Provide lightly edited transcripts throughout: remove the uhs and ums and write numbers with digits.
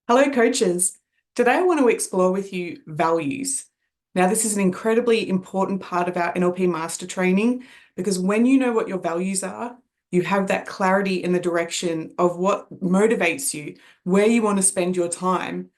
Hello, coaches. Today, I want to explore with you values. Now, this is an incredibly important part of our NLP master training because when you know what your values are, you have that clarity in the direction of what motivates you, where you want to spend your time.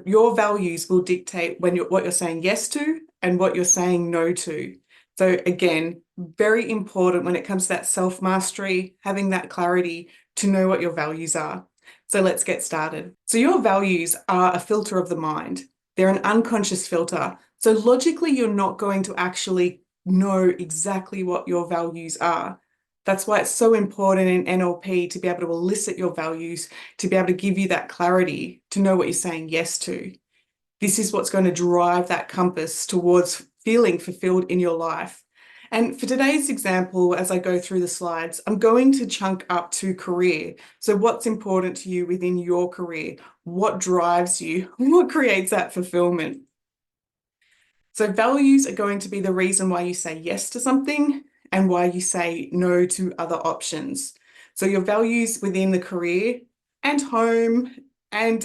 Your values will dictate what you're saying yes to and what you're saying no to. So, again, very important when it comes to that self-mastery, having that clarity to know what your values are. So let's get started. So your values are a filter of the mind. They're an unconscious filter. So logically, you're not going to actually know exactly what your values are. That's why it's so important in NLP to be able to elicit your values, to be able to give you that clarity, to know what you're saying yes to. This is what's going to drive that compass towards feeling fulfilled in your life. And for today's example, as I go through the slides, I'm going to chunk up to career. So what's important to you within your career? What drives you? What creates that fulfillment? So values are going to be the reason why you say yes to something and why you say no to other options. So your values within the career and home and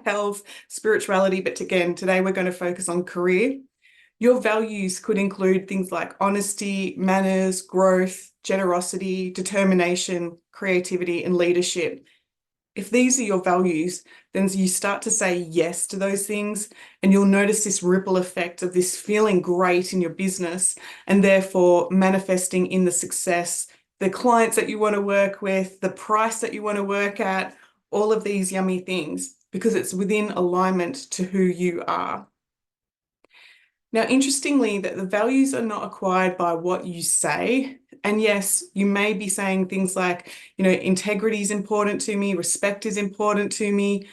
health, spirituality, but again, today we're going to focus on career. Your values could include things like honesty, manners, growth, generosity, determination, creativity, and leadership. If these are your values, then you start to say yes to those things, and you'll notice this ripple effect of this feeling great in your business and therefore manifesting in the success, the clients that you want to work with, the price that you want to work at, all of these yummy things, because it's within alignment to who you are. Now, interestingly, that the values are not acquired by what you say. And yes, you may be saying things like, integrity is important to me, respect is important to me.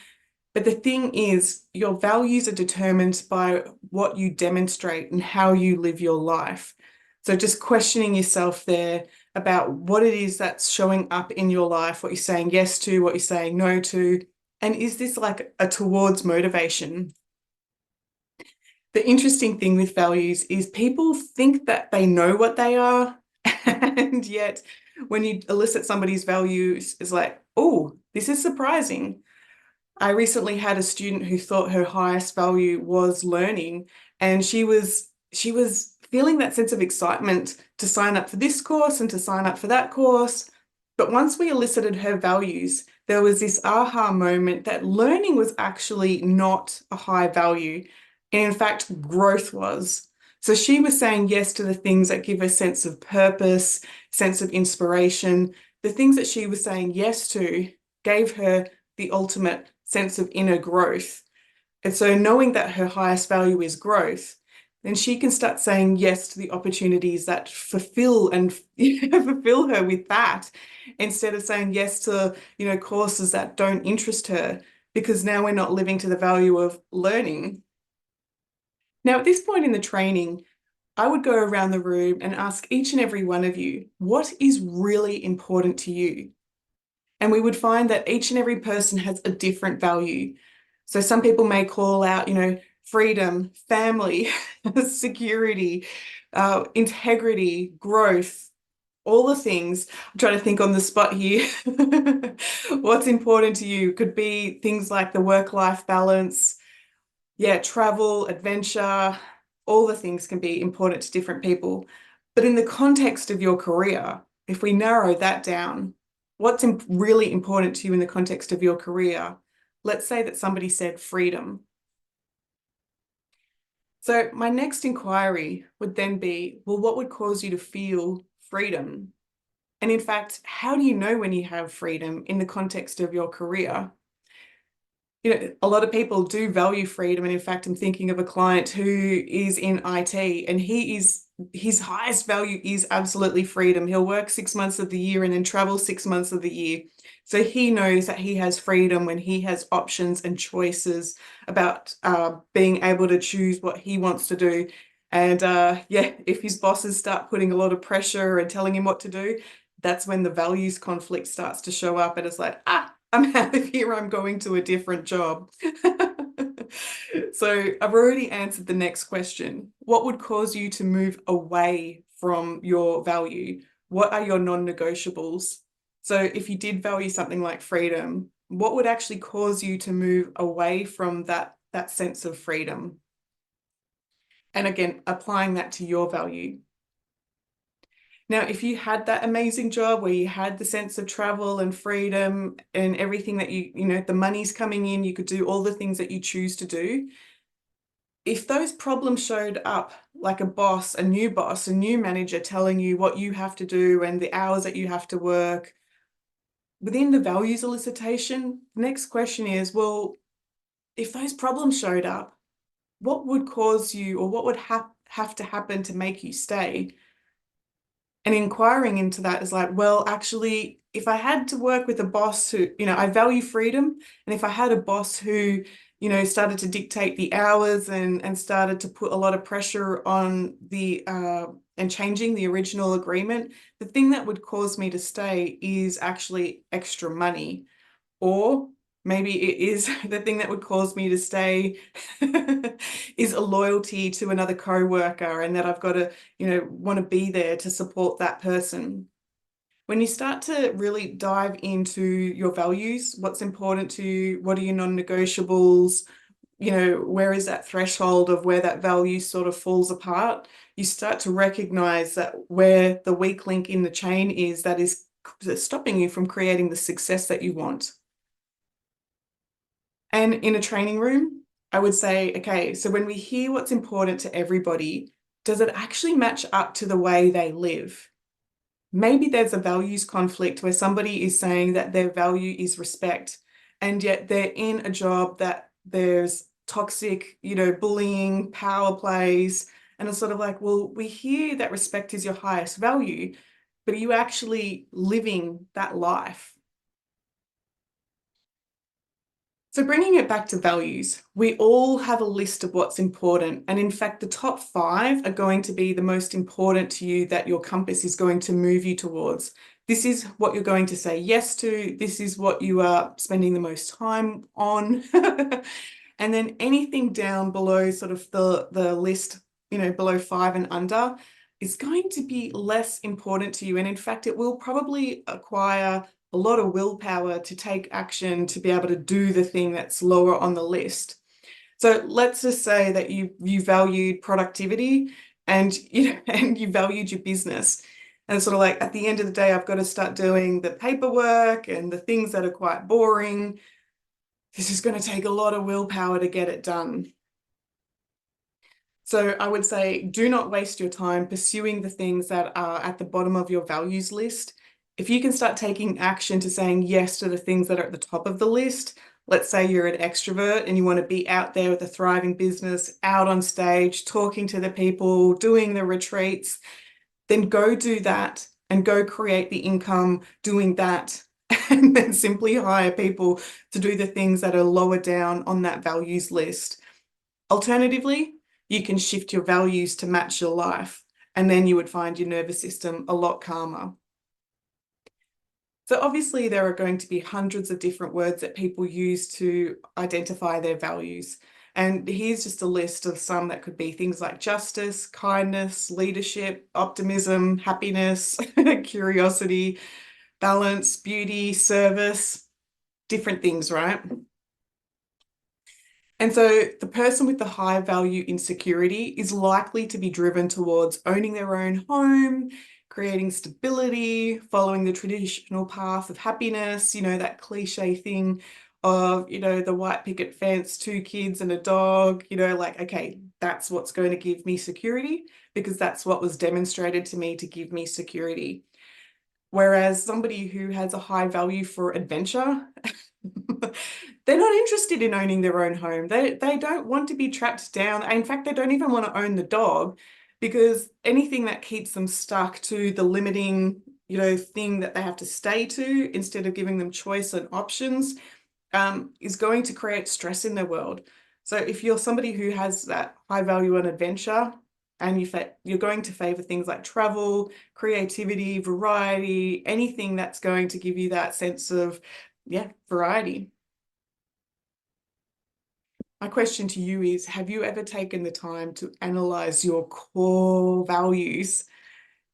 But the thing is, your values are determined by what you demonstrate and how you live your life. So just questioning yourself there about what it is that's showing up in your life, what you're saying yes to, what you're saying no to. And is this like a towards motivation? The interesting thing with values is people think that they know what they are, and yet when you elicit somebody's values, it's like, oh, this is surprising. I recently had a student who thought her highest value was learning, and she was feeling that sense of excitement to sign up for this course and to sign up for that course. But once we elicited her values, there was this aha moment that learning was actually not a high value. And in fact, growth was. So she was saying yes to the things that give her sense of purpose, sense of inspiration. The things that she was saying yes to gave her the ultimate sense of inner growth. And so knowing that her highest value is growth, then she can start saying yes to the opportunities that fulfill and fulfill her with that, instead of saying yes to, courses that don't interest her, because now we're not living to the value of learning. Now, at this point in the training, I would go around the room and ask each and every one of you, what is really important to you? And we would find that each and every person has a different value. So some people may call out, freedom, family, security, integrity, growth, all the things. I'm trying to think on the spot here. What's important to you could be things like the work-life balance, yeah, travel, adventure, all the things can be important to different people. But in the context of your career, if we narrow that down, what's really important to you in the context of your career? Let's say that somebody said freedom. So my next inquiry would then be, well, what would cause you to feel freedom? And in fact, how do you know when you have freedom in the context of your career? A lot of people do value freedom. And in fact, I'm thinking of a client who is in IT, and his highest value is absolutely freedom. He'll work 6 months of the year and then travel 6 months of the year. So he knows that he has freedom when he has options and choices about being able to choose what he wants to do. And yeah, if his bosses start putting a lot of pressure and telling him what to do, that's when the values conflict starts to show up. And it's like, I'm out of here, I'm going to a different job. So I've already answered the next question. What would cause you to move away from your value? What are your non-negotiables? So if you did value something like freedom, What would actually cause you to move away from that sense of freedom? And again, applying that to your value. Now, if you had that amazing job where you had the sense of travel and freedom and everything that the money's coming in, you could do all the things that you choose to do. If those problems showed up like a boss, a new manager telling you what you have to do and the hours that you have to work, within the values elicitation, the next question is, well, if those problems showed up, what would cause you, or what would have to happen to make you stay? And inquiring into that is like, well, actually, if I had to work with a boss who, I value freedom, and if I had a boss who, started to dictate the hours and started to put a lot of pressure on the and changing the original agreement, the thing that would cause me to stay is actually extra money. Or maybe it is the thing that would cause me to stay is a loyalty to another co-worker, and that I've got to, want to be there to support that person. When you start to really dive into your values, what's important to you, what are your non-negotiables, where is that threshold of where that value sort of falls apart, you start to recognize that where the weak link in the chain is that is stopping you from creating the success that you want. And in a training room, I would say, okay, so when we hear what's important to everybody, does it actually match up to the way they live? Maybe there's a values conflict where somebody is saying that their value is respect, and yet they're in a job that there's toxic, bullying, power plays. And it's sort of like, well, we hear that respect is your highest value, but are you actually living that life? So bringing it back to values, we all have a list of what's important. And in fact, the top 5 are going to be the most important to you that your compass is going to move you towards. This is what you're going to say yes to. This is what you are spending the most time on. And then anything down below sort of the list, below 5 and under, is going to be less important to you. And in fact, it will probably acquire a lot of willpower to take action to be able to do the thing that's lower on the list. So let's just say that you valued productivity and and you valued your business. And it's sort of like at the end of the day, I've got to start doing the paperwork and the things that are quite boring. This is going to take a lot of willpower to get it done. So I would say, do not waste your time pursuing the things that are at the bottom of your values list. If you can start taking action to saying yes to the things that are at the top of the list, let's say you're an extrovert and you want to be out there with a thriving business, out on stage, talking to the people, doing the retreats, then go do that and go create the income doing that. And then simply hire people to do the things that are lower down on that values list. Alternatively, you can shift your values to match your life, and then you would find your nervous system a lot calmer. So obviously there are going to be hundreds of different words that people use to identify their values. And here's just a list of some that could be things like justice, kindness, leadership, optimism, happiness, curiosity, balance, beauty, service, different things, right? And so the person with the high value insecurity is likely to be driven towards owning their own home, creating stability, following the traditional path of happiness, that cliche thing of, the white picket fence, 2 kids and a dog, like, okay, that's what's going to give me security because that's what was demonstrated to me to give me security. Whereas somebody who has a high value for adventure, they're not interested in owning their own home. They don't want to be trapped down. In fact, they don't even want to own the dog because anything that keeps them stuck to the limiting, thing that they have to stay to instead of giving them choice and options is going to create stress in their world. So if you're somebody who has that high value on adventure, and you're going to favor things like travel, creativity, variety, anything that's going to give you that sense of, variety. My question to you is, have you ever taken the time to analyze your core values?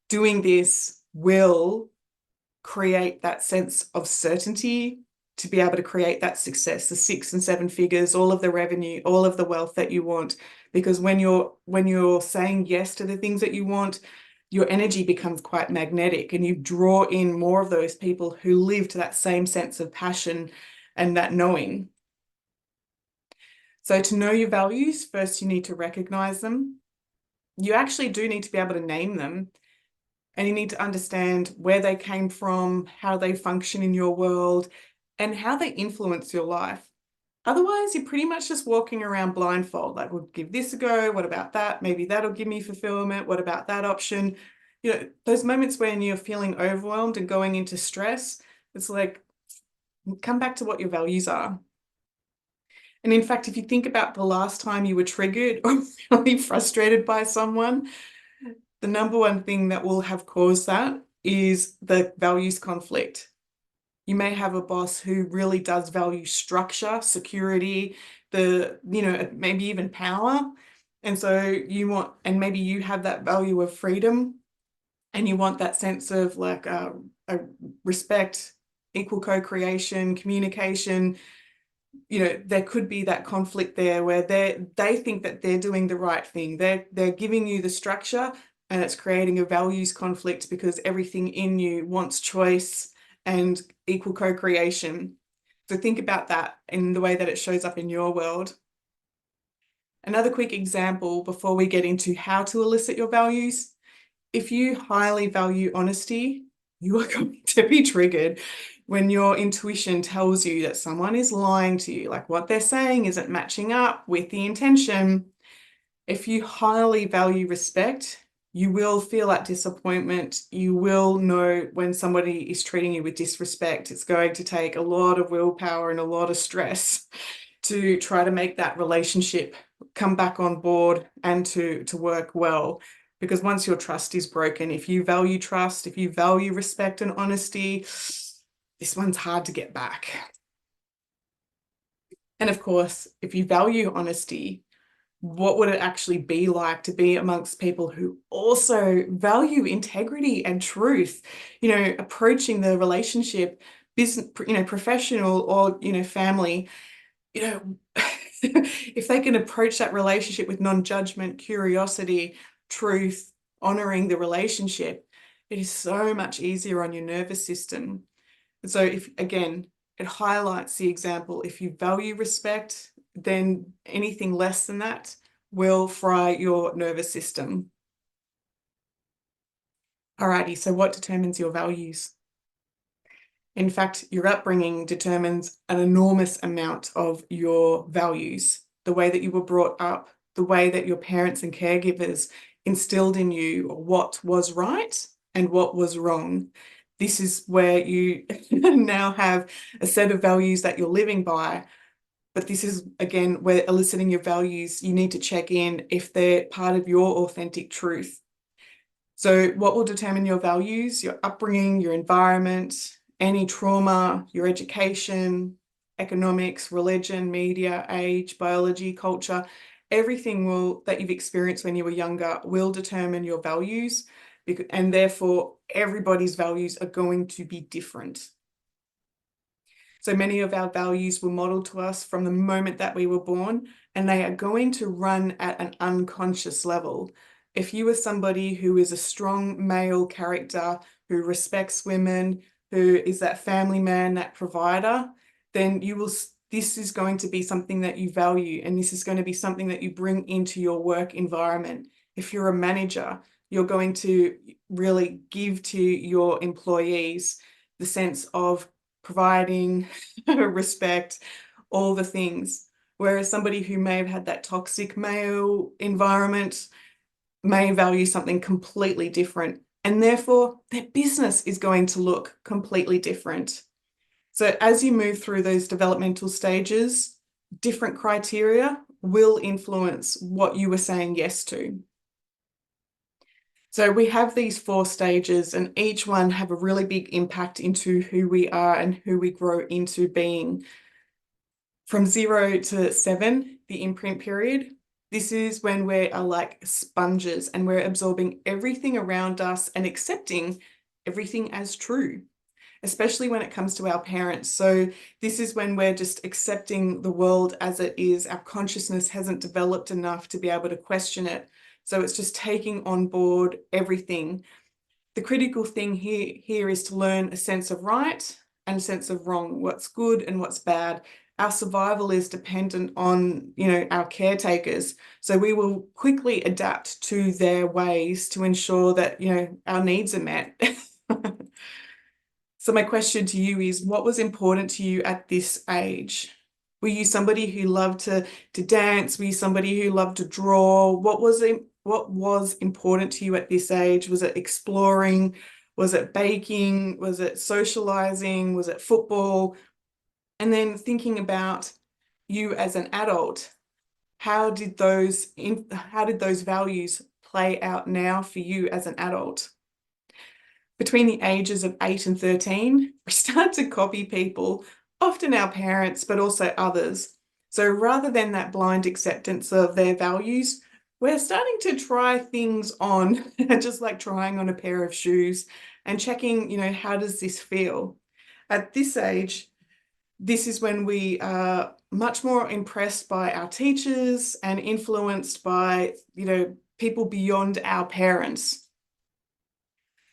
Doing this will create that sense of certainty, to be able to create that success, the 6 and 7 figures, all of the revenue, all of the wealth that you want. Because when you're saying yes to the things that you want, your energy becomes quite magnetic and you draw in more of those people who live to that same sense of passion and that knowing. So to know your values, first you need to recognize them. You actually do need to be able to name them, and you need to understand where they came from, how they function in your world, and how they influence your life. Otherwise, you're pretty much just walking around blindfold, like, we'll give this a go. What about that? Maybe that'll give me fulfillment. What about that option? You know, those moments when you're feeling overwhelmed and going into stress, it's like, come back to what your values are. And in fact, if you think about the last time you were triggered or really frustrated by someone, the number one thing that will have caused that is the values conflict. You may have a boss who really does value structure, security, maybe even power. And so and maybe you have that value of freedom, and you want that sense of like a respect, equal co-creation, communication. There could be that conflict there where they think that they're doing the right thing. They're giving you the structure, and it's creating a values conflict because everything in you wants choice and equal co-creation. So think about that in the way that it shows up in your world. Another quick example before we get into how to elicit your values. If you highly value honesty, you are going to be triggered when your intuition tells you that someone is lying to you, like what they're saying isn't matching up with the intention. If you highly value respect, you will feel that disappointment. You will know when somebody is treating you with disrespect. It's going to take a lot of willpower and a lot of stress to try to make that relationship come back on board and to work well. Because once your trust is broken, if you value trust, if you value respect and honesty, this one's hard to get back. And of course, if you value honesty, what would it actually be like to be amongst people who also value integrity and truth? Approaching the relationship, business, professional or, family, if they can approach that relationship with non-judgment, curiosity, truth, honoring the relationship, it is so much easier on your nervous system. And so it highlights the example. If you value respect, then anything less than that will fry your nervous system. Alrighty, so what determines your values? In fact, your upbringing determines an enormous amount of your values. The way that you were brought up, the way that your parents and caregivers instilled in you what was right and what was wrong. This is where you now have a set of values that you're living by. But this is, again, where eliciting your values, you need to check in if they're part of your authentic truth. So what will determine your values? Your upbringing, your environment, any trauma, your education, economics, religion, media, age, biology, culture, everything that you've experienced when you were younger will determine your values, and therefore everybody's values are going to be different. So many of our values were modeled to us from the moment that we were born, and they are going to run at an unconscious level. If you are somebody who is a strong male character, who respects women, who is that family man, that provider, then this is going to be something that you value, and this is going to be something that you bring into your work environment. If you're a manager, you're going to really give to your employees the sense of providing respect, all the things. Whereas somebody who may have had that toxic male environment may value something completely different, and therefore their business is going to look completely different. So as you move through those developmental stages, different criteria will influence what you were saying yes to. So we have these 4 stages, and each one have a really big impact into who we are and who we grow into being. From 0 to 7, the imprint period, this is when we are like sponges and we're absorbing everything around us and accepting everything as true. especially when it comes to our parents. So this is when we're just accepting the world as it is. Our consciousness hasn't developed enough to be able to question it. So it's just taking on board everything. The critical thing here is to learn a sense of right and a sense of wrong, what's good and what's bad. Our survival is dependent on, our caretakers. So we will quickly adapt to their ways to ensure that, our needs are met. So my question to you is, what was important to you at this age? Were you somebody who loved to dance? Were you somebody who loved to draw? What was important to you at this age? Was it exploring? Was it baking? Was it socializing? Was it football? And then thinking about you as an adult, how did those values play out now for you as an adult? Between the ages of 8 and 13, we start to copy people, often our parents, but also others. So rather than that blind acceptance of their values, we're starting to try things on, just like trying on a pair of shoes and checking, how does this feel? At this age, this is when we are much more impressed by our teachers and influenced by, people beyond our parents.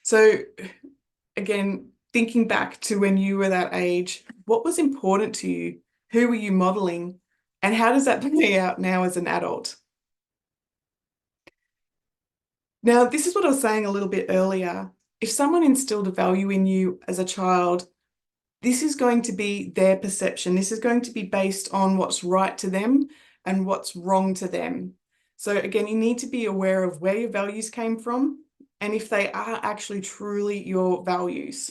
So again, thinking back to when you were that age, what was important to you? Who were you modeling? And how does that play out now as an adult? Now, this is what I was saying a little bit earlier. If someone instilled a value in you as a child, this is going to be their perception. This is going to be based on what's right to them and what's wrong to them. So again, you need to be aware of where your values came from and if they are actually truly your values.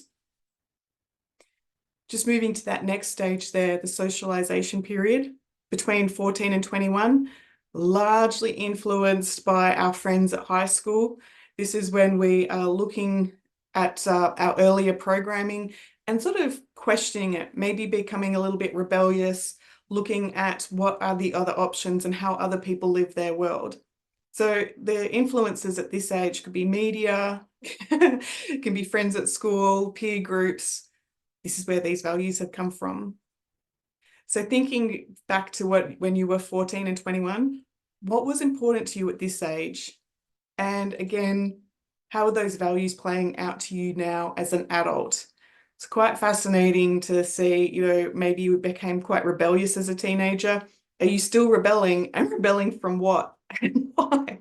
Just moving to that next stage there, the socialization period between 14 and 21, largely influenced by our friends at high school. This is when we are looking at our earlier programming and sort of questioning it, maybe becoming a little bit rebellious, looking at what are the other options and how other people live their world. So the influences at this age could be media, it can be friends at school, peer groups. This is where these values have come from. So thinking back to when you were 14 and 21, what was important to you at this age? And again, how are those values playing out to you now as an adult? It's quite fascinating to see, maybe you became quite rebellious as a teenager. Are you still rebelling? And rebelling from what and why?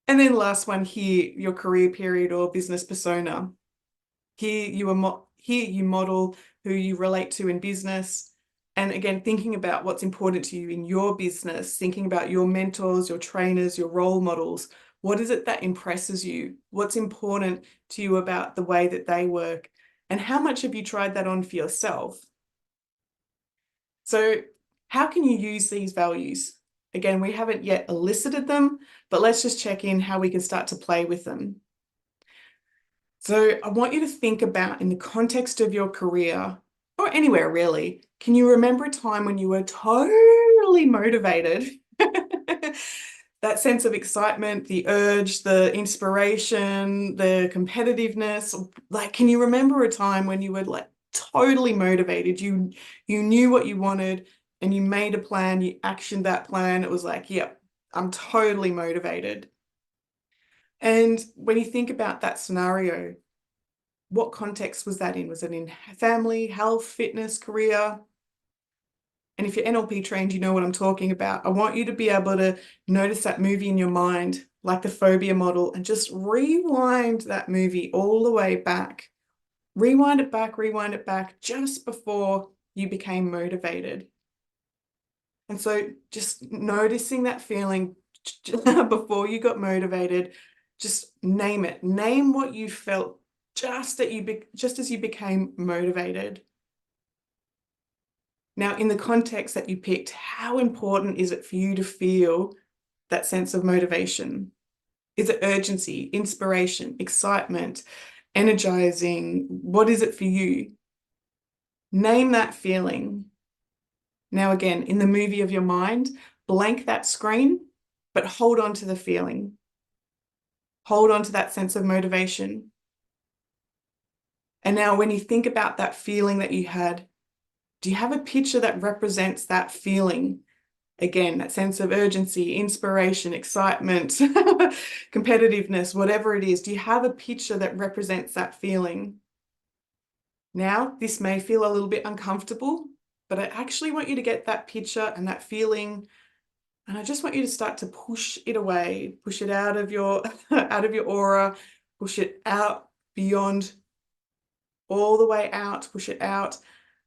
And then last one here, your career period or business persona. Here you model who you relate to in business. And again, thinking about what's important to you in your business, thinking about your mentors, your trainers, your role models. What is it that impresses you? What's important to you about the way that they work? And how much have you tried that on for yourself? So how can you use these values? Again, we haven't yet elicited them, but let's just check in how we can start to play with them. So I want you to think about, in the context of your career, or anywhere really, can you remember a time when you were totally motivated? That sense of excitement, the urge, the inspiration, the competitiveness. Like, can you remember a time when you were like totally motivated? You knew what you wanted and you made a plan, you actioned that plan. It was like, yep, I'm totally motivated. And when you think about that scenario, what context was that in? Was it in family, health, fitness, career? And if you're NLP trained, you know what I'm talking about. I want you to be able to notice that movie in your mind, like the phobia model, and just rewind that movie all the way back. Rewind it back just before you became motivated. And so just noticing that feeling before you got motivated, just name it. Name what you felt just as you became motivated. Now, in the context that you picked, how important is it for you to feel that sense of motivation? Is it urgency, inspiration, excitement, energizing? What is it for you? Name that feeling. Now, again, in the movie of your mind, blank that screen, but hold on to the feeling. Hold on to that sense of motivation. And now when you think about that feeling that you had, do you have a picture that represents that feeling? Again, that sense of urgency, inspiration, excitement, competitiveness, whatever it is. Do you have a picture that represents that feeling? Now, this may feel a little bit uncomfortable, but I actually want you to get that picture and that feeling, and I just want you to start to push it away, push it out of your out of your aura, push it out beyond, all the way out, push it out.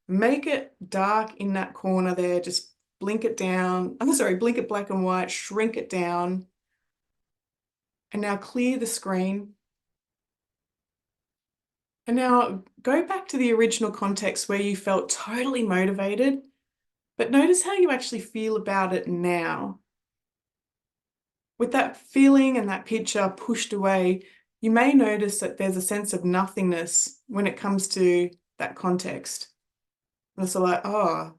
Make it dark in that corner there. Just blink it down. I'm sorry, blink it black and white, shrink it down. And now clear the screen. And now go back to the original context where you felt totally motivated, but notice how you actually feel about it now. With that feeling and that picture pushed away, you may notice that there's a sense of nothingness when it comes to that context. And it's like, oh,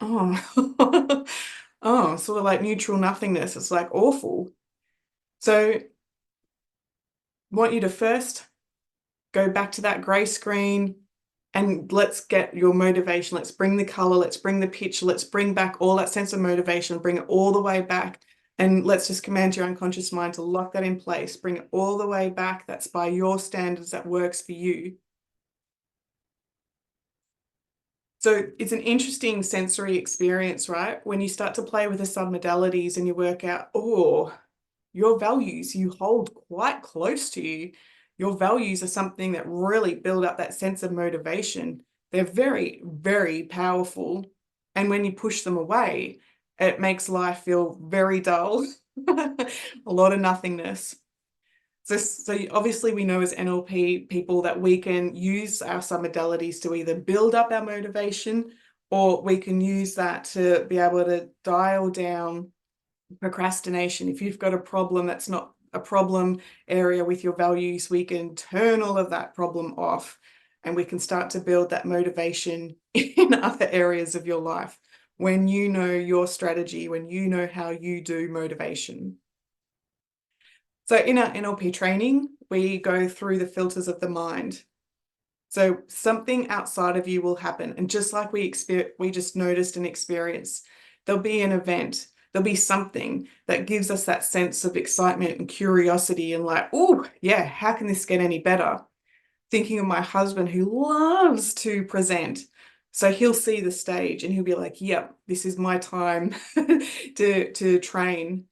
oh, sort of like neutral nothingness. It's like awful. So I want you to first go back to that gray screen and let's get your motivation. Let's bring the color, let's bring the picture, let's bring back all that sense of motivation, bring it all the way back. And let's just command your unconscious mind to lock that in place, bring it all the way back. That's by your standards, that works for you. So it's an interesting sensory experience, right? When you start to play with the submodalities and you work out, oh, your values you hold quite close to you. Your values are something that really build up that sense of motivation. They're very, very powerful. And when you push them away, it makes life feel very dull, a lot of nothingness. So obviously we know as NLP people that we can use our submodalities to either build up our motivation, or we can use that to be able to dial down procrastination. If you've got a problem that's not a problem area with your values, we can turn all of that problem off and we can start to build that motivation in other areas of your life. When you know your strategy, when you know how you do motivation. So in our NLP training, we go through the filters of the mind. So something outside of you will happen. And just like we just noticed and experienced, there'll be an event, there'll be something that gives us that sense of excitement and curiosity and like, oh, yeah, how can this get any better? Thinking of my husband who loves to present. So he'll see the stage and he'll be like, yep, this is my time to train.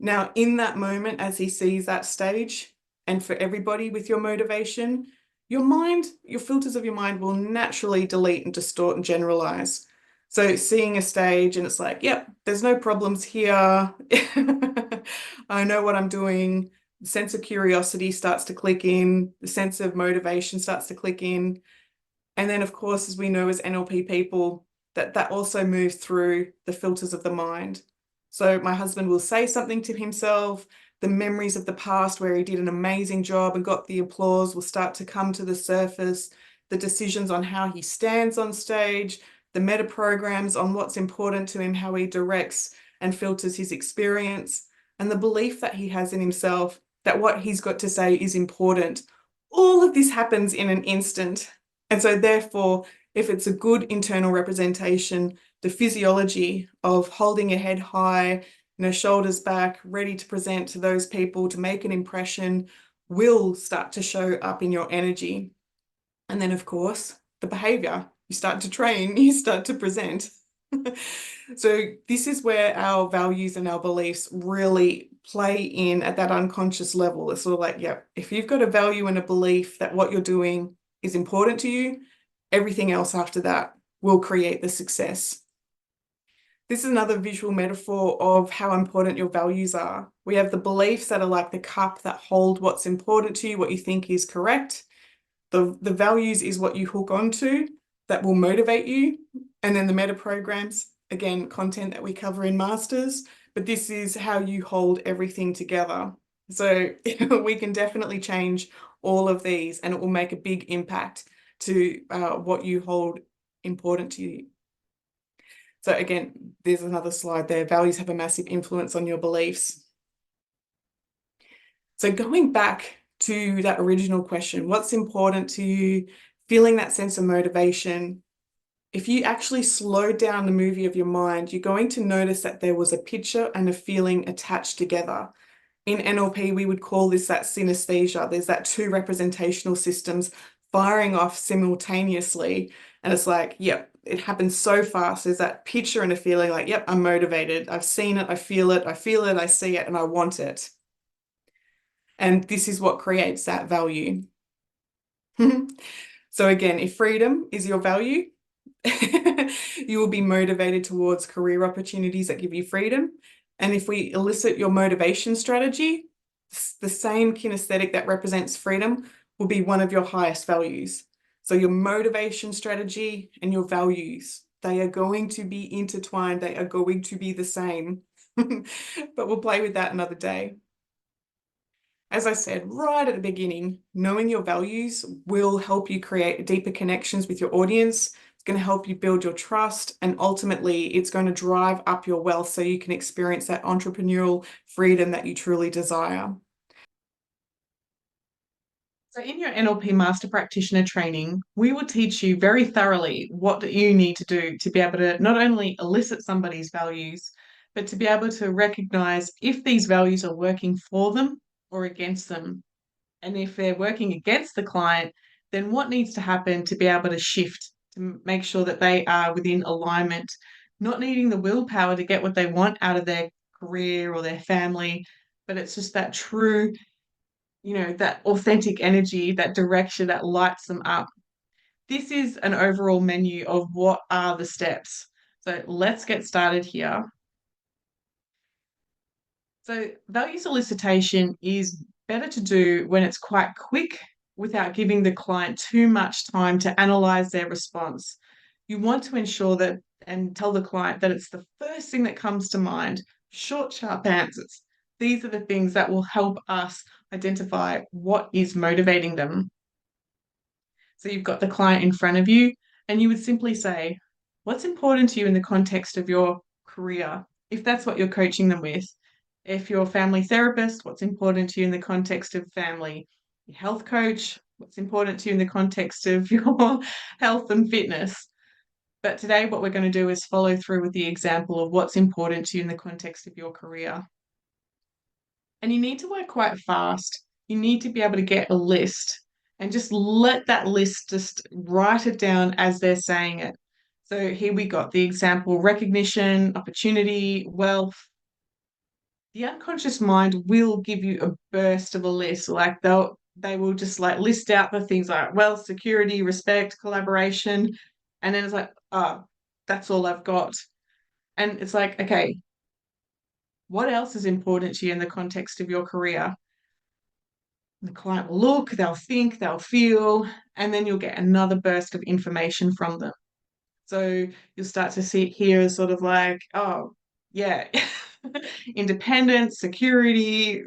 Now, in that moment, as he sees that stage, and for everybody with your motivation, your mind, your filters of your mind will naturally delete and distort and generalize. So seeing a stage and it's like, yep, there's no problems here. I know what I'm doing. The sense of curiosity starts to click in. The sense of motivation starts to click in. And then, of course, as we know as NLP people, that also moves through the filters of the mind. So my husband will say something to himself, the memories of the past where he did an amazing job and got the applause will start to come to the surface, the decisions on how he stands on stage, the meta programs on what's important to him, how he directs and filters his experience, and the belief that he has in himself that what he's got to say is important. All of this happens in an instant. And so therefore, if it's a good internal representation, the physiology of holding your head high, shoulders back, ready to present to those people to make an impression will start to show up in your energy. And then, of course, the behavior. You start to train, you start to present. So this is where our values and our beliefs really play in at that unconscious level. It's sort of like, yeah, if you've got a value and a belief that what you're doing is important to you, everything else after that will create the success. This is another visual metaphor of how important your values are. We have the beliefs that are like the cup that hold what's important to you, what you think is correct. The values is what you hook onto that will motivate you. And then the meta programs, again, content that we cover in Masters, but this is how you hold everything together. So we can definitely change all of these and it will make a big impact to what you hold important to you. So again, there's another slide there. Values have a massive influence on your beliefs. So going back to that original question. What's important to you? Feeling that sense of motivation. If you actually slow down the movie of your mind, you're going to notice that there was a picture and a feeling attached together. In NLP, we would call this that synesthesia. There's that two representational systems firing off simultaneously. And it's like, yep, it happens so fast. There's that picture and a feeling like, yep, I'm motivated. I've seen it, I feel it, I see it, and I want it. And this is what creates that value. So again, if freedom is your value, you will be motivated towards career opportunities that give you freedom. And if we elicit your motivation strategy, the same kinesthetic that represents freedom will be one of your highest values. So your motivation strategy and your values, they are going to be intertwined. They are going to be the same. But we'll play with that another day. As I said right at the beginning, knowing your values will help you create deeper connections with your audience. It's going to help you build your trust, and ultimately it's going to drive up your wealth so you can experience that entrepreneurial freedom that you truly desire. So in your NLP Master Practitioner training, we will teach you very thoroughly what you need to do to be able to not only elicit somebody's values, but to be able to recognize if these values are working for them or against them. And if they're working against the client, then what needs to happen to be able to shift to make sure that they are within alignment, not needing the willpower to get what they want out of their career or their family, but it's just that true, that authentic energy, that direction that lights them up. This is an overall menu of what are the steps. So let's get started here. So value solicitation is better to do when it's quite quick without giving the client too much time to analyze their response. You want to ensure that and tell the client that it's the first thing that comes to mind, short, sharp answers. These are the things that will help us identify what is motivating them. So you've got the client in front of you, and you would simply say, what's important to you in the context of your career, if that's what you're coaching them with? If you're a family therapist, what's important to you in the context of family? Your health coach, what's important to you in the context of your health and fitness? But today, what we're going to do is follow through with the example of what's important to you in the context of your career. And you need to work quite fast. You need to be able to get a list and just let that list just write it down as they're saying it. So here we got the example: recognition, opportunity, wealth. The unconscious mind will give you a burst of a list. Like they will just like list out the things like wealth, security, respect, collaboration. And then it's like, oh, that's all I've got. And it's like, okay, what else is important to you in the context of your career? The client will look, they'll think, they'll feel, and then you'll get another burst of information from them. So you'll start to see it here as sort of like, oh, yeah, independence, security,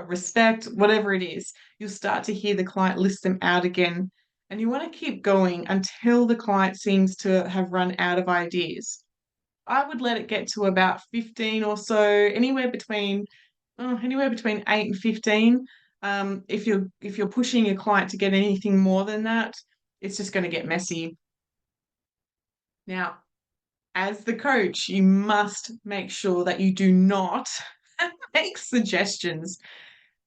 respect, whatever it is. You'll start to hear the client list them out again. And you want to keep going until the client seems to have run out of ideas. I would let it get to about 15 or so, anywhere between 8 and 15. If you're pushing your client to get anything more than that, it's just going to get messy. Now, as the coach, you must make sure that you do not make suggestions.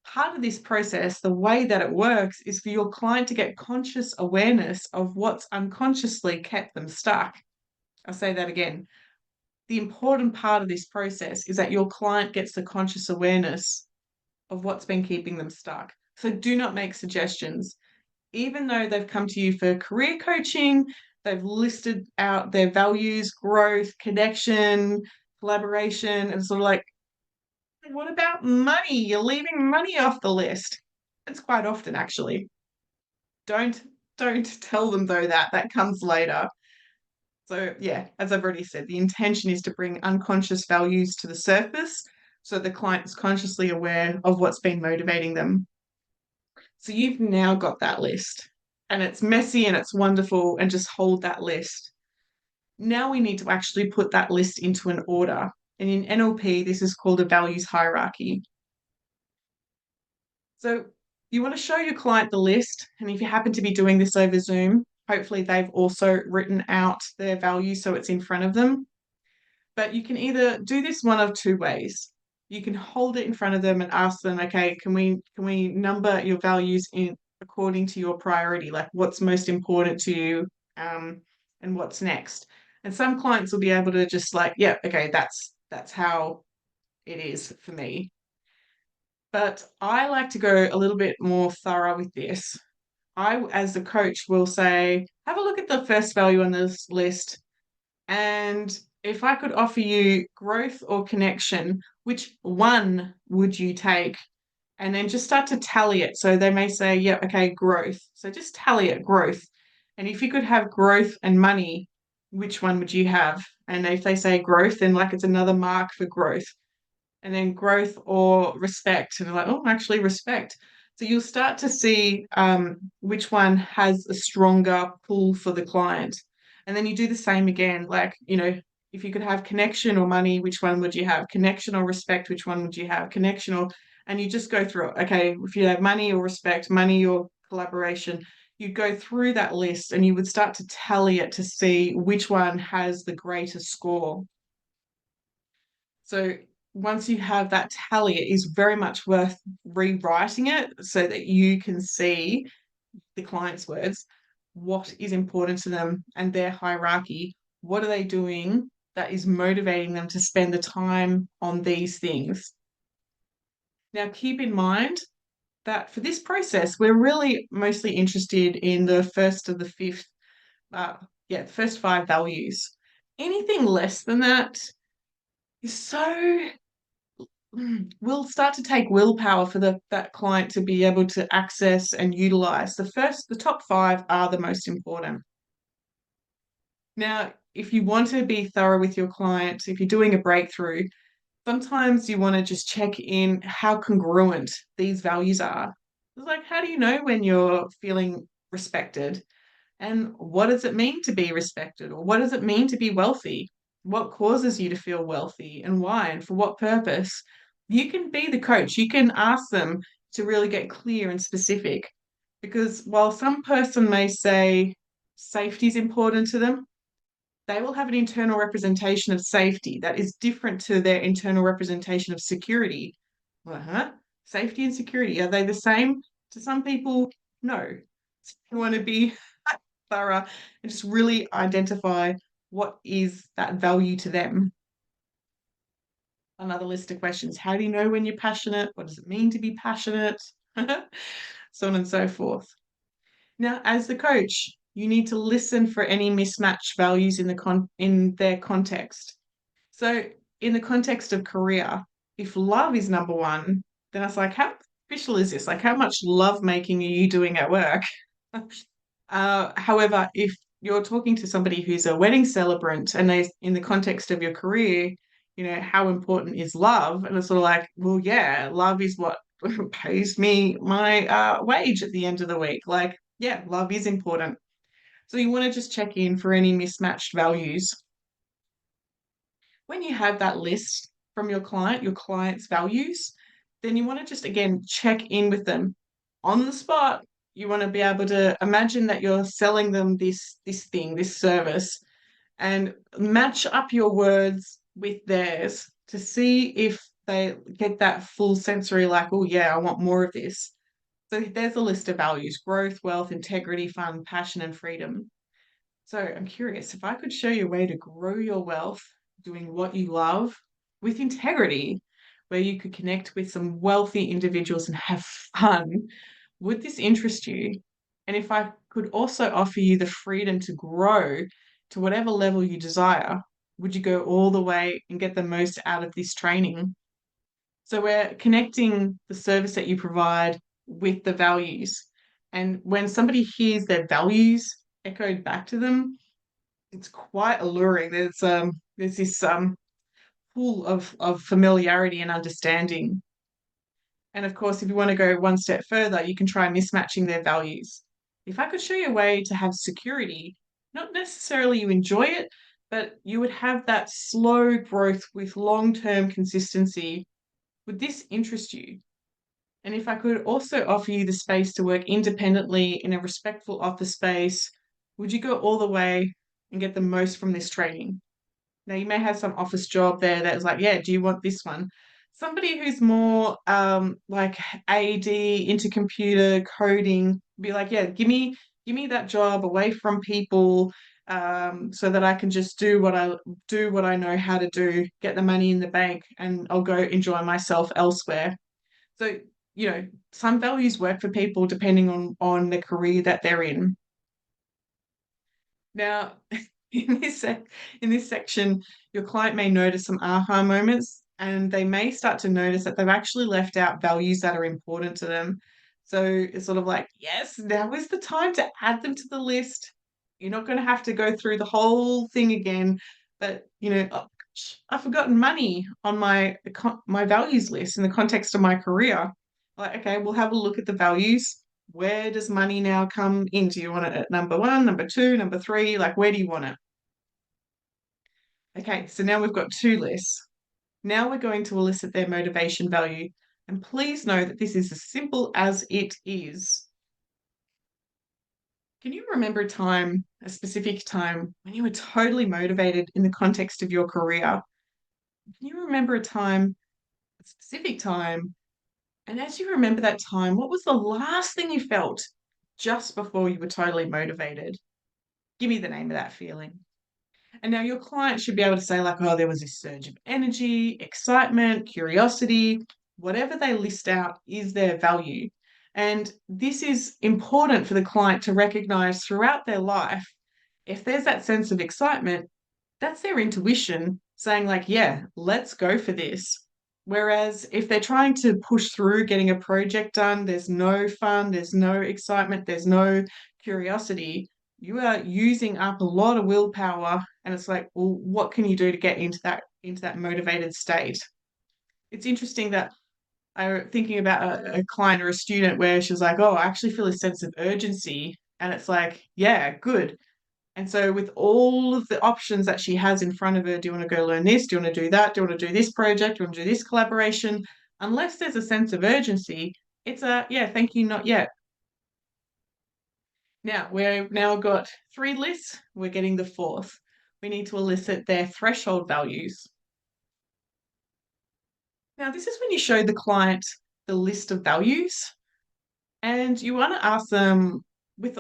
Part of this process, the way that it works, is for your client to get conscious awareness of what's unconsciously kept them stuck. I'll say that again. The important part of this process is that your client gets the conscious awareness of what's been keeping them stuck. So do not make suggestions. Even though they've come to you for career coaching, they've listed out their values, growth, connection, collaboration, and sort of like, what about money? You're leaving money off the list. It's quite often, actually. Don't tell them though that comes later. So yeah, as I've already said, the intention is to bring unconscious values to the surface so the client is consciously aware of what's been motivating them. So you've now got that list, and it's messy and it's wonderful, and just hold that list. Now we need to actually put that list into an order. And in NLP, this is called a values hierarchy. So You want to show your client the list, and if you happen to be doing this over Zoom, hopefully they've also written out their values so it's in front of them. But you can either do this one of two ways. You can hold it in front of them and ask them, okay, can we number your values in according to your priority, like what's most important to you, and what's next. And some clients will be able to just like, yeah, okay, that's how it is for me. But I like to go a little bit more thorough with this. I, as the coach, will say, have a look at the first value on this list. And if I could offer you growth or connection, which one would you take? And then just start to tally it. So they may say, yeah, okay, growth. So just tally it, growth. And if you could have growth and money, which one would you have? And if they say growth, then like it's another mark for growth. And then growth or respect. And they're like, oh, actually, respect. So you'll start to see which one has a stronger pull for the client. And then you do the same again. Like, if you could have connection or money, which one would you have? Connection or respect, which one would you have? Connection or, and you just go through it. Okay, if you have money or respect, money or collaboration, you go through that list and you would start to tally it to see which one has the greatest score. So once you have that tally, it is very much worth rewriting it so that you can see the client's words, what is important to them and their hierarchy. What are they doing that is motivating them to spend the time on these things? Now, keep in mind that for this process, we're really mostly interested in the first of the fifth, the first five values. Anything less than that is so will start to take willpower for that client to be able to access and utilize. The top five are the most important. Now, if you want to be thorough with your client, if you're doing a breakthrough, sometimes you want to just check in how congruent these values are. It's like, how do you know when you're feeling respected? And what does it mean to be respected? Or what does it mean to be wealthy? What causes you to feel wealthy and why and for what purpose? You can be the coach. You can ask them to really get clear and specific. Because while some person may say safety is important to them, they will have an internal representation of safety that is different to their internal representation of security. Uh-huh. Safety and security, are they the same to some people? No. So you want to be thorough and just really identify what is that value to them. Another list of questions. How do you know when you're passionate? What does it mean to be passionate? So on and so forth. Now, as the coach, you need to listen for any mismatched values in their context. So in the context of career, if love is number one, then it's like, how official is this? Like, how much love making are you doing at work? However, if you're talking to somebody who's a wedding celebrant and they, in the context of your career, how important is love? And it's sort of like, well, yeah, love is what pays me my wage at the end of the week. Like, yeah, love is important. So you want to just check in for any mismatched values. When you have that list from your client's values, then you want to just again check in with them on the spot. You want to be able to imagine that you're selling them this thing, this service, and match up your words with theirs to see if they get that full sensory, like, oh yeah, I want more of this. So there's a list of values: growth, wealth, integrity, fun, passion, and freedom. So I'm curious, if I could show you a way to grow your wealth doing what you love with integrity, where you could connect with some wealthy individuals and have fun, would this interest you? And if I could also offer you the freedom to grow to whatever level you desire, would you go all the way and get the most out of this training? So we're connecting the service that you provide with the values. And when somebody hears their values echoed back to them, it's quite alluring. There's this pool of familiarity and understanding. And of course, if you want to go one step further, you can try mismatching their values. If I could show you a way to have security, not necessarily you enjoy it, but you would have that slow growth with long-term consistency, would this interest you? And if I could also offer you the space to work independently in a respectful office space, would you go all the way and get the most from this training? Now, you may have some office job there that is like, yeah, do you want this one? Somebody who's more like AD into computer coding, be like, yeah, give me that job away from people, so that I can just do what I know how to do, get the money in the bank, and I'll go enjoy myself elsewhere. So, some values work for people depending on the career that they're in. Now, in in this section, your client may notice some aha moments, and they may start to notice that they've actually left out values that are important to them. So it's sort of like, yes, now is the time to add them to the list. You're not going to have to go through the whole thing again, but oh gosh, I've forgotten money on my values list in the context of my career. Like, okay, we'll have a look at the values. Where does money now come in? Do you want it at number one, number two, number three? Like, where do you want it? Okay, so now we've got two lists. Now we're going to elicit their motivation value. And please know that this is as simple as it is. Can you remember a specific time, when you were totally motivated in the context of your career? Can you remember a specific time? And as you remember that time, what was the last thing you felt just before you were totally motivated? Give me the name of that feeling. And now your client should be able to say, like, oh, there was this surge of energy, excitement, curiosity, whatever they list out is their value. And this is important for the client to recognize throughout their life. If there's that sense of excitement, that's their intuition saying, like, yeah, let's go for this. Whereas if they're trying to push through getting a project done, there's no fun, there's no excitement, there's no curiosity, you are using up a lot of willpower. And it's like, well, what can you do to get into that motivated state? It's interesting that I'm thinking about a client or a student where she's like, oh, I actually feel a sense of urgency. And it's like, yeah, good. And so, with all of the options that she has in front of her, do you want to go learn this? Do you want to do that? Do you want to do this project? Do you want to do this collaboration? Unless there's a sense of urgency, it's a, yeah, thank you, not yet. Now, we've now got three lists. We're getting the fourth. We need to elicit their threshold values. Now, this is when you show the client the list of values, and you want to ask them with,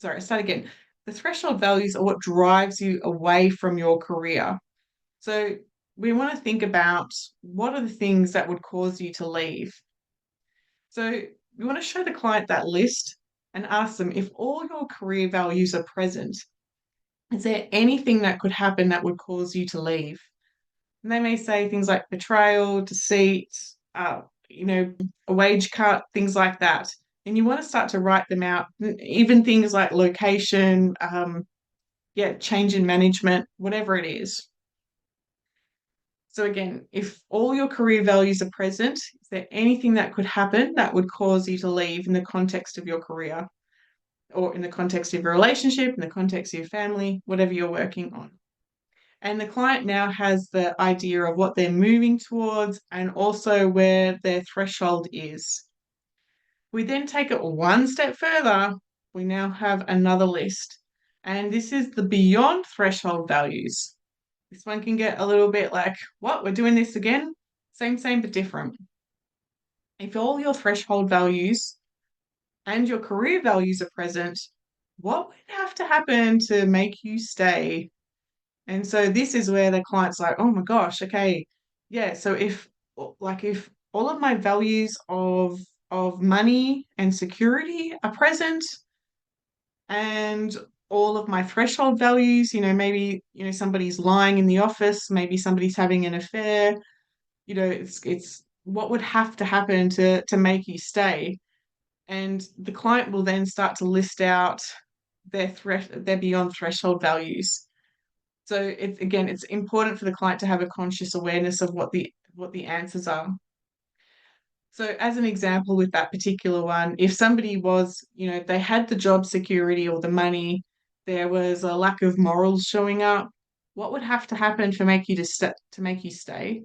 sorry, start again. The threshold values are what drives you away from your career. So we want to think about what are the things that would cause you to leave. So we want to show the client that list and ask them, if all your career values are present, is there anything that could happen that would cause you to leave? And they may say things like betrayal, deceit, a wage cut, things like that. And you want to start to write them out, even things like location, change in management, whatever it is. So again, if all your career values are present, is there anything that could happen that would cause you to leave in the context of your career, or in the context of your relationship, in the context of your family, whatever you're working on? And the client now has the idea of what they're moving towards and also where their threshold is. We then take it one step further. We now have another list. And this is the beyond threshold values. This one can get a little bit like, what? We're doing this again? Same, but different. If all your threshold values and your career values are present, what would have to happen to make you stay? And so this is where the client's like, oh my gosh, okay, yeah. So if all of my values of money and security are present, and all of my threshold values, maybe, somebody's lying in the office, maybe somebody's having an affair, it's what would have to happen to make you stay. And the client will then start to list out their beyond threshold values. So it's important for the client to have a conscious awareness of what the answers are. So as an example with that particular one, if somebody was, they had the job security or the money, there was a lack of morals showing up, what would have to happen to make you stay?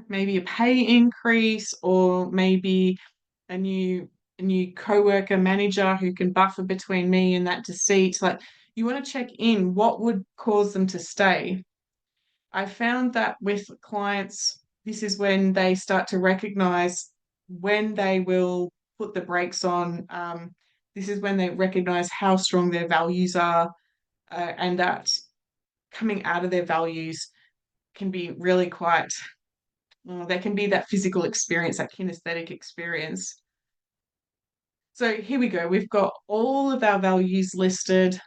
maybe a pay increase, or maybe a new coworker manager who can buffer between me and that deceit. Like, you want to check in what would cause them to stay. I found that with clients, this is when they start to recognize when they will put the brakes on. This is when they recognize how strong their values are, and that coming out of their values can be really quite, there can be that physical experience, that kinesthetic experience. So here we go. We've got all of our values listed,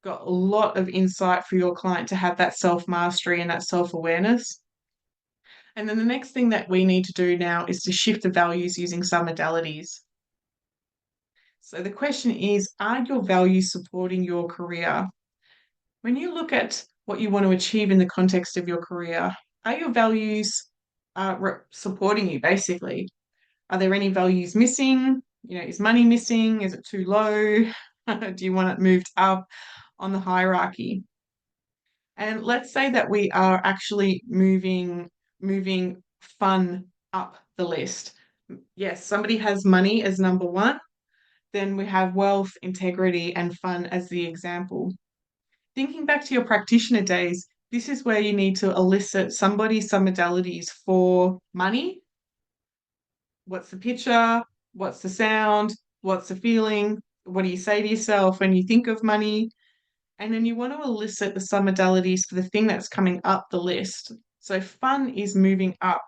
got a lot of insight for your client to have that self-mastery and that self-awareness. And then the next thing that we need to do now is to shift the values using some modalities. So the question is, are your values supporting your career? When you look at what you want to achieve in the context of your career, are your values supporting you basically? Are there any values missing? Is money missing? Is it too low? Do you want it moved up on the hierarchy? And let's say that we are actually moving fun up the list. Yes, somebody has money as number one, then we have wealth, integrity, and fun as the example. Thinking back to your practitioner days, this is where you need to elicit some modalities for money. What's the picture? What's the sound? What's the feeling? What do you say to yourself when you think of money? And then you want to elicit the some modalities for the thing that's coming up the list. So fun is moving up,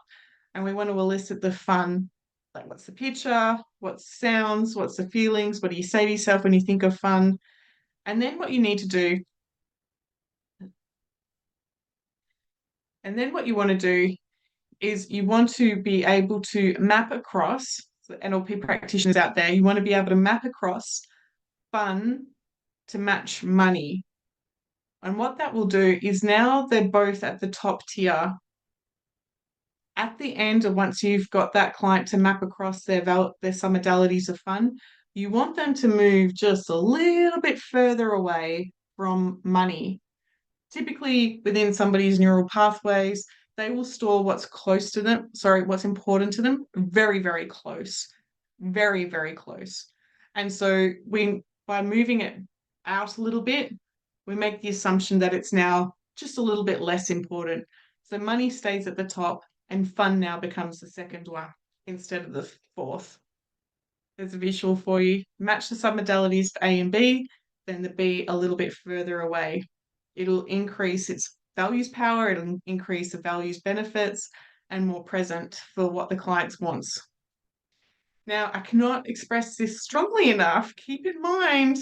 and we want to elicit the fun. Like, what's the picture? What's the sounds? What's the feelings? What do you say to yourself when you think of fun? And then what you need to do, and then what you want to do is you want to be able to map across, so NLP practitioners out there, you want to be able to map across fun to match money. And what that will do is, now they're both at the top tier. At the end, of once you've got that client to map across their some modalities of fun, you want them to move just a little bit further away from money. Typically, within somebody's neural pathways, they will store what's important to them, very, very close, very, very close. And so by moving it out a little bit, we make the assumption that it's now just a little bit less important. So money stays at the top, and fun now becomes the second one instead of the fourth. There's a visual for you. Match the submodalities for A and B, then the B a little bit further away. It'll increase its values power, it'll increase the values benefits, and more present for what the client wants. Now, I cannot express this strongly enough. Keep in mind,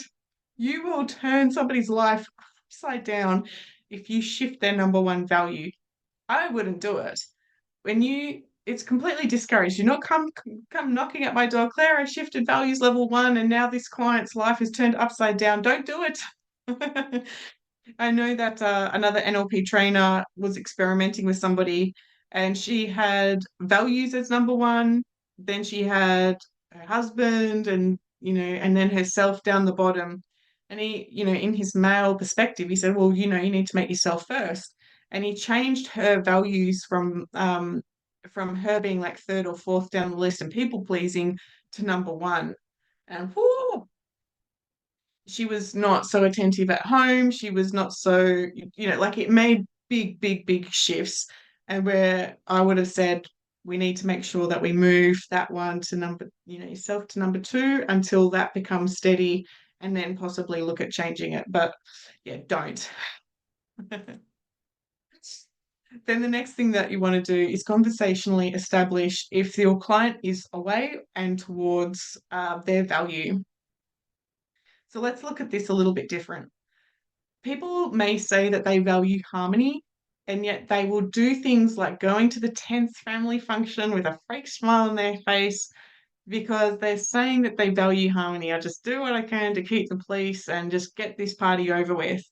you will turn somebody's life upside down if you shift their number one value. I wouldn't do it. It's completely discouraged. You're not come knocking at my door, Claire, I shifted values level 1 and now this client's life is turned upside down. Don't do it. I know that another NLP trainer was experimenting with somebody, and she had values as number one, then she had her husband, and then herself down the bottom. And he, in his male perspective, he said, well, you need to make yourself first. And he changed her values from her being like third or fourth down the list and people pleasing to number one. And whoo, she was not so attentive at home. She was not so, like, it made big, big, big shifts. And where I would have said, we need to make sure that we move that one to yourself to number 2 until that becomes steady, and then possibly look at changing it. But yeah, don't. Then the next thing that you want to do is conversationally establish if your client is away and towards their value. So let's look at this a little bit different. People may say that they value harmony, and yet they will do things like going to the 10th family function with a fake smile on their face because they're saying that they value harmony. I just do what I can to keep the peace and just get this party over with.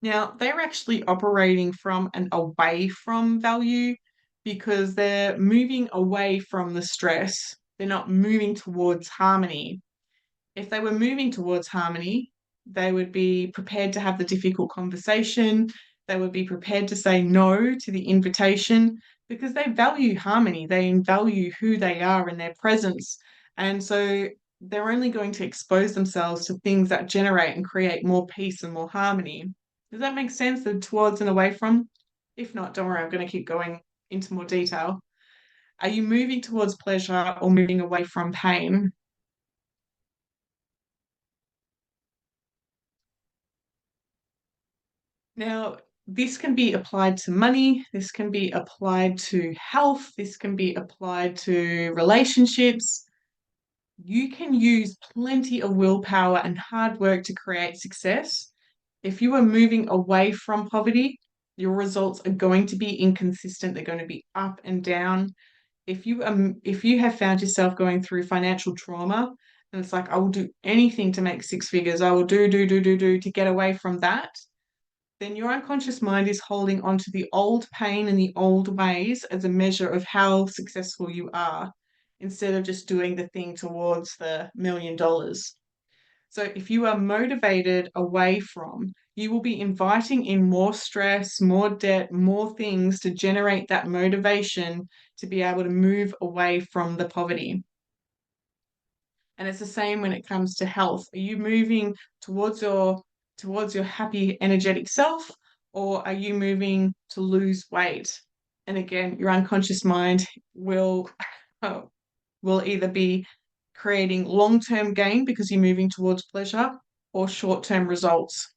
Now, they're actually operating from an away from value because they're moving away from the stress. They're not moving towards harmony. If they were moving towards harmony, they would be prepared to have the difficult conversation. They would be prepared to say no to the invitation because they value harmony, they value who they are and their presence. And so they're only going to expose themselves to things that generate and create more peace and more harmony. Does that make sense? The towards and away from? If not, don't worry, I'm going to keep going into more detail. Are you moving towards pleasure or moving away from pain? Now, this can be applied to money, this can be applied to health, this can be applied to relationships. You can use plenty of willpower and hard work to create success. If you are moving away from poverty, your results are going to be inconsistent, they're going to be up and down. If you have found yourself going through financial trauma and it's like I will do anything to make six figures, I will do to get away from that, then your unconscious mind is holding on to the old pain and the old ways as a measure of how successful you are, instead of just doing the thing towards the $1 million. So if you are motivated away from, you will be inviting in more stress, more debt, more things to generate that motivation to be able to move away from the poverty. And it's the same when it comes to health. Are you moving towards your happy, energetic self, or are you moving to lose weight? And again, your unconscious mind will will either be creating long-term gain because you're moving towards pleasure or short-term results.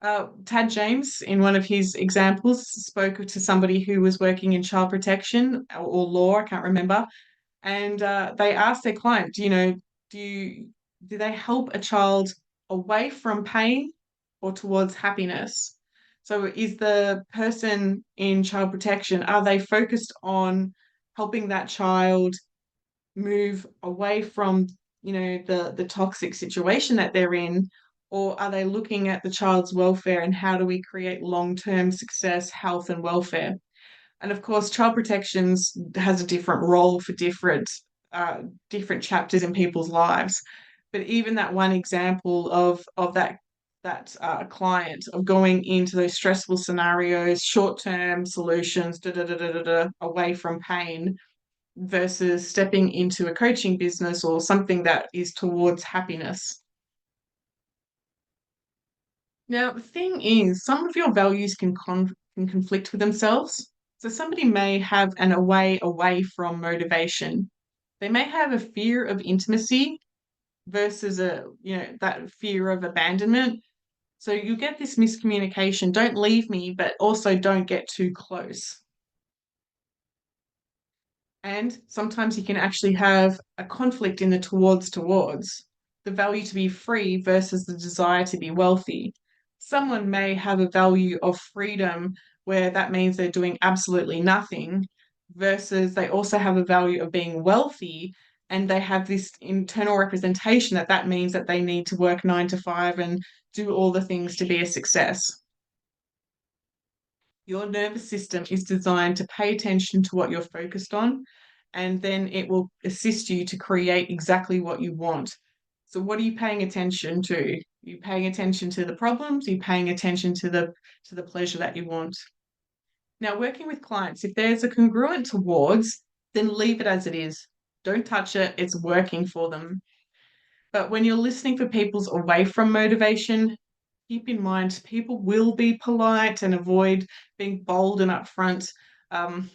Tad James, in one of his examples, spoke to somebody who was working in child protection or law, I can't remember, and they asked their client, do you do they help a child away from pain or towards happiness? So is the person in child protection, are they focused on helping that child move away from, the toxic situation that they're in, or are they looking at the child's welfare and how do we create long-term success, health, and welfare? And of course, child protections has a different role for different chapters in people's lives. But even that one example of that client of going into those stressful scenarios, short-term solutions, away from pain, versus stepping into a coaching business or something that is towards happiness. Now, the thing is, some of your values can conflict with themselves. So somebody may have an away from motivation. They may have a fear of intimacy versus that fear of abandonment. So you get this miscommunication, don't leave me, but also don't get too close. And sometimes you can actually have a conflict in the towards, the value to be free versus the desire to be wealthy. Someone may have a value of freedom where that means they're doing absolutely nothing, versus they also have a value of being wealthy and they have this internal representation that means that they need to work 9 to 5 and do all the things to be a success. Your nervous system is designed to pay attention to what you're focused on, and then it will assist you to create exactly what you want. So, what are you paying attention to? Are you paying attention to the problems? Are you paying attention to the pleasure that you want? Now, working with clients, if there's a congruent towards, then leave it as it is. Don't touch it. It's working for them. But when you're listening for people's away from motivation, keep in mind people will be polite and avoid being bold and upfront. Um,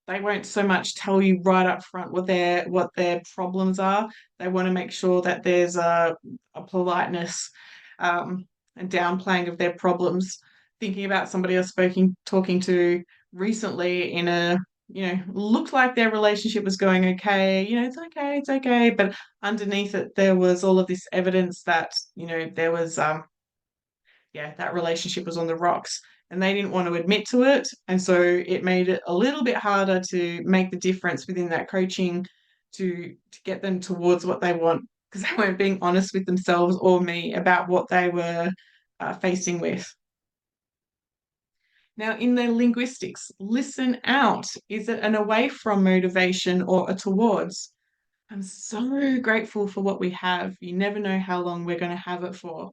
they won't so much tell you right up front what their problems are. They want to make sure that there's a politeness and downplaying of their problems. Thinking about somebody I was talking to recently in a looked like their relationship was going okay, it's okay, but underneath it there was all of this evidence that there was that relationship was on the rocks, and they didn't want to admit to it. And so it made it a little bit harder to make the difference within that coaching to get them towards what they want, because they weren't being honest with themselves or me about what they were facing with. Now, in the linguistics, listen out. Is it an away from motivation or a towards? I'm so grateful for what we have. You never know how long we're going to have it for.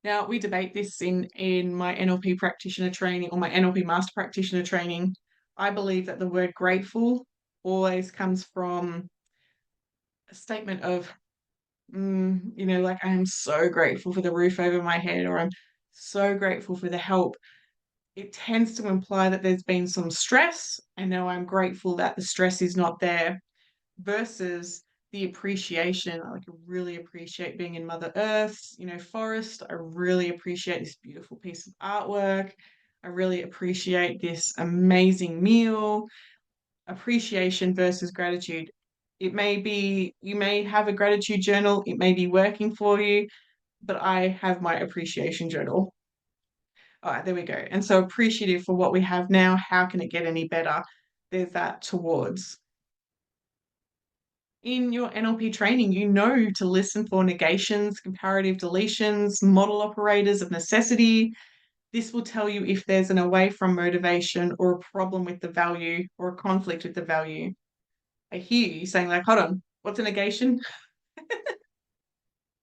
Now, we debate this in my NLP practitioner training or my NLP master practitioner training. I believe that the word grateful always comes from a statement of, like, I am so grateful for the roof over my head, or I'm so grateful for the help. It tends to imply that there's been some stress, and now I'm grateful that the stress is not there, versus the appreciation. Like, I really appreciate being in Mother Earth's, forest. I really appreciate this beautiful piece of artwork. I really appreciate this amazing meal. Appreciation versus gratitude. It may be, you may have a gratitude journal, it may be working for you, but I have my appreciation journal. All right, there we go. And so appreciative for what we have now. How can it get any better? There's that towards. In your NLP training, you know to listen for negations, comparative deletions, model operators of necessity. This will tell you if there's an away from motivation or a problem with the value or a conflict with the value. I hear you saying, like, hold on, what's a negation?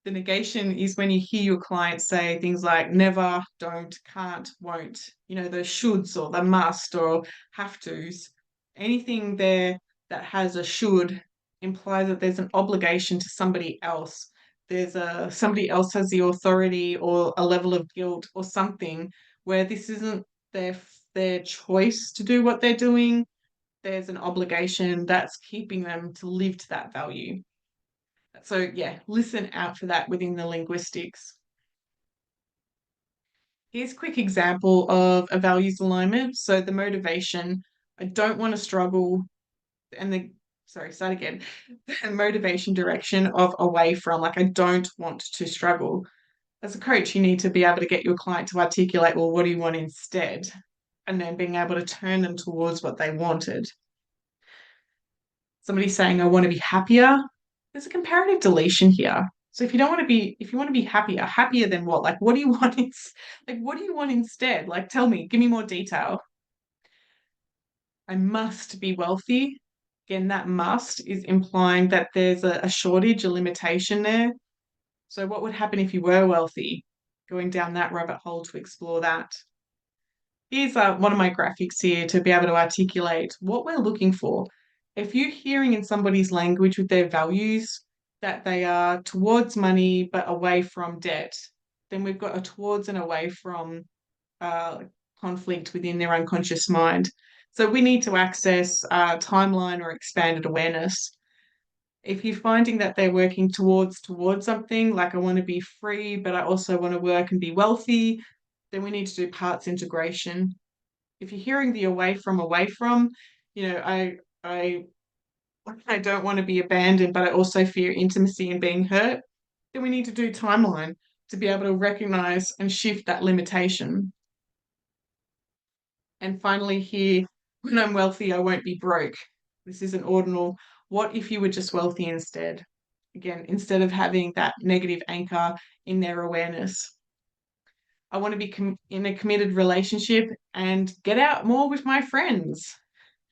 The negation is when you hear your clients say things like never, don't, can't, won't, the shoulds or the must or have tos. Anything there that has a should implies that there's an obligation to somebody else. Somebody else has the authority or a level of guilt or something where this isn't their choice to do what they're doing. There's an obligation that's keeping them to live to that value. So yeah, listen out for that within the linguistics. Here's a quick example of a values alignment. So the motivation, I don't want to struggle, and start again. The motivation direction of away from, like, I don't want to struggle. As a coach, you need to be able to get your client to articulate, well, what do you want instead? And then being able to turn them towards what they wanted. Somebody saying, I want to be happier. There's a comparative deletion here. So if you want to be happier, happier than what? Like, what do you want? What do you want instead? Like, tell me, give me more detail. I must be wealthy. Again, that must is implying that there's a shortage, a limitation there. So what would happen if you were wealthy? Going down that rabbit hole to explore that. Here's one of my graphics here to be able to articulate what we're looking for. If you're hearing in somebody's language with their values that they are towards money but away from debt, then we've got a towards and away from uh, conflict within their unconscious mind. So we need to access timeline or expanded awareness. If you're finding that they're working towards something, like, I want to be free, but I also want to work and be wealthy, then we need to do parts integration. If you're hearing the away from, I I don't want to be abandoned, but I also fear intimacy and being hurt, then we need to do timeline to be able to recognize and shift that limitation. And finally here, when I'm wealthy, I won't be broke. This is an ordinal. What if you were just wealthy instead? Again, instead of having that negative anchor in their awareness. I want to be in a committed relationship and get out more with my friends.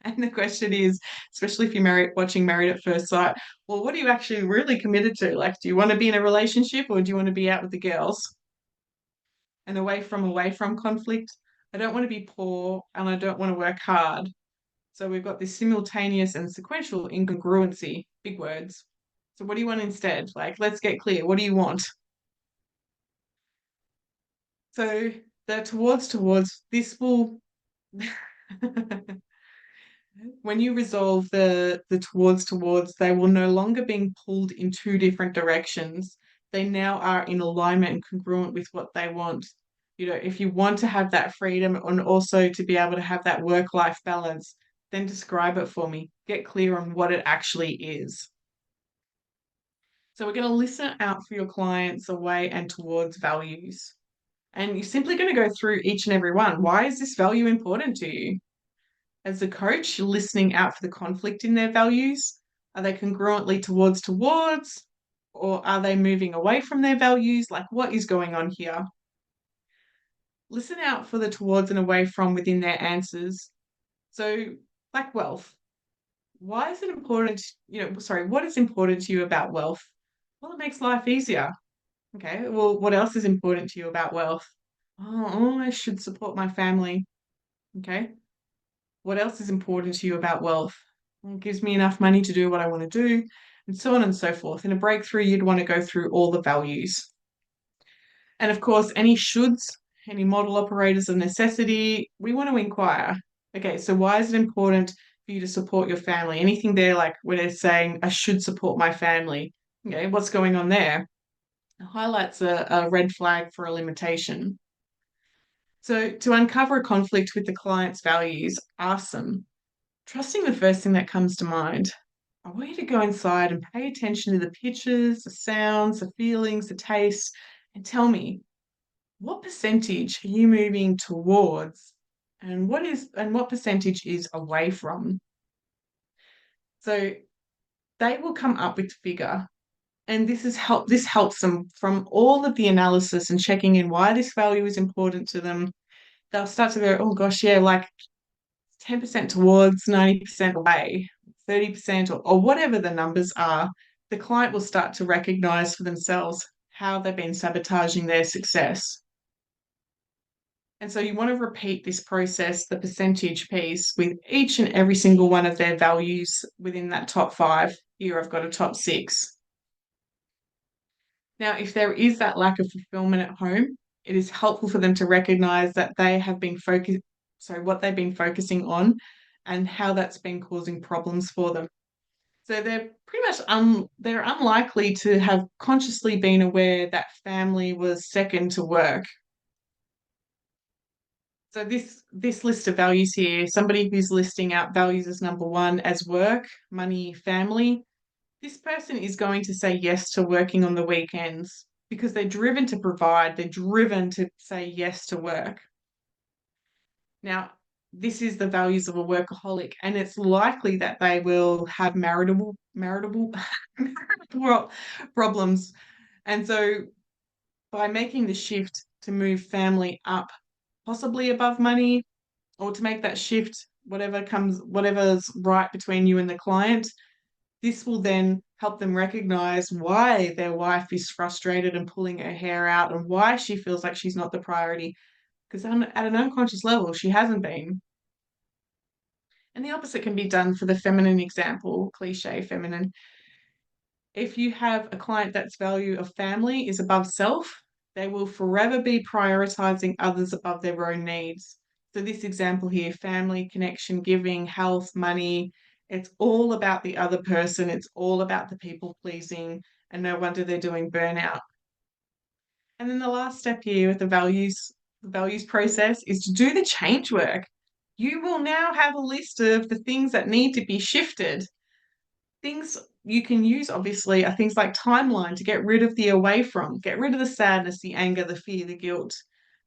And the question is, especially if you're watching Married at First Sight, well, what are you actually really committed to? Like, do you want to be in a relationship or do you want to be out with the girls? And away from conflict. I don't want to be poor and I don't want to work hard. So we've got this simultaneous and sequential incongruency, big words. So what do you want instead? Like, let's get clear. What do you want? So the towards, this will when you resolve the towards, they will no longer being pulled in two different directions. They now are in alignment and congruent with what they want. If you want to have that freedom and also to be able to have that work-life balance, then describe it for me. Get clear on what it actually is. So we're going to listen out for your clients away and towards values. And you're simply going to go through each and every one. Why is this value important to you? As a coach, you're listening out for the conflict in their values. Are they congruently towards, or are they moving away from their values? Like, what is going on here? Listen out for the towards and away from within their answers. So, like wealth, why is it important? What is important to you about wealth? Well, it makes life easier. Okay, well, what else is important to you about wealth? Oh, I should support my family. Okay. What else is important to you about wealth? Well, it gives me enough money to do what I want to do, and so on and so forth. In a breakthrough, you'd want to go through all the values. And of course, any shoulds, any model operators of necessity, we want to inquire. Okay, so why is it important for you to support your family? Anything there like where they're saying, I should support my family. Okay, what's going on there? It highlights a red flag for a limitation. So to uncover a conflict with the client's values, ask them, trusting the first thing that comes to mind. I want you to go inside and pay attention to the pictures, the sounds, the feelings, the taste, and tell me, what percentage are you moving towards and what percentage is away from? So they will come up with a figure, and this helps them from all of the analysis and checking in why this value is important to them. They'll start to go, oh gosh, yeah, like 10% towards, 90% away, 30% or whatever the numbers are. The client will start to recognize for themselves how they've been sabotaging their success. And so you want to repeat this process, the percentage piece, with each and every single one of their values within that top five. Here I've got a top six. Now, if there is that lack of fulfillment at home, it is helpful for them to recognize that they have been what they've been focusing on and how that's been causing problems for them. So they're pretty much they're unlikely to have consciously been aware that family was second to work. So this list of values here, somebody who's listing out values as number one as work, money, family, this person is going to say yes to working on the weekends because they're driven to provide, they're driven to say yes to work. Now, this is the values of a workaholic, and it's likely that they will have maritable problems. And so by making the shift to move family up, possibly above money, or to make that shift, whatever's right between you and the client, this will then help them recognize why their wife is frustrated and pulling her hair out and why she feels like she's not the priority. Because at an unconscious level, she hasn't been. And the opposite can be done for the feminine example, cliche feminine. If you have a client that's value of family is above self, they will forever be prioritizing others above their own needs. So, this example here family, connection, giving, health, money it's all about the other person, it's all about the people pleasing, and no wonder they're doing burnout. And then the last step here with the values process is to do the change work. You will now have a list of the things that need to be shifted. Things you can use obviously are things like timeline to get rid of the away from, get rid of the sadness, the anger, the fear, the guilt,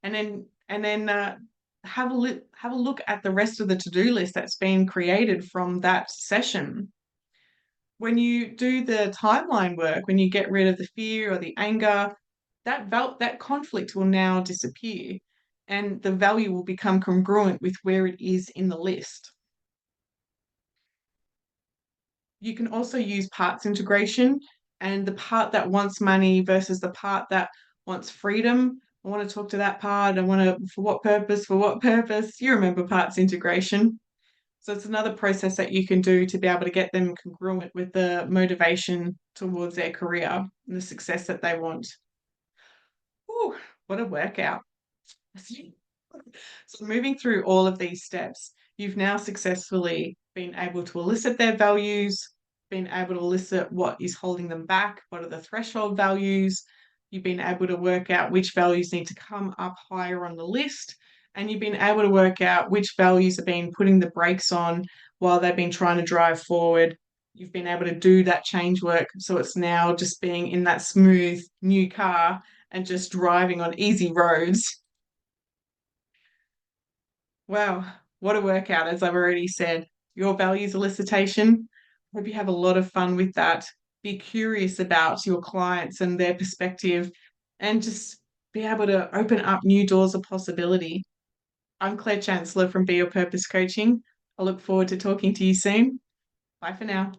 and then have a look at the rest of the to-do list that's been created from that session. When you do the timeline work, when you get rid of the fear or the anger, that conflict will now disappear, and the value will become congruent with where it is in the list. You can also use parts integration and the part that wants money versus the part that wants freedom. I want to talk to that part. I want to, for what purpose? For what purpose? You remember parts integration. So it's another process that you can do to be able to get them congruent with the motivation towards their career and the success that they want. Ooh, what a workout. So moving through all of these steps, you've now successfully been able to elicit their values, been able to elicit what is holding them back, what are the threshold values. You've been able to work out which values need to come up higher on the list, and you've been able to work out which values have been putting the brakes on while they've been trying to drive forward. You've been able to do that change work, so it's now just being in that smooth new car and just driving on easy roads. Wow, what a workout, as I've already said. Your values elicitation. Hope you have a lot of fun with that. Be curious about your clients and their perspective and just be able to open up new doors of possibility. I'm Claire Chancellor from Be Your Purpose Coaching. I look forward to talking to you soon. Bye for now.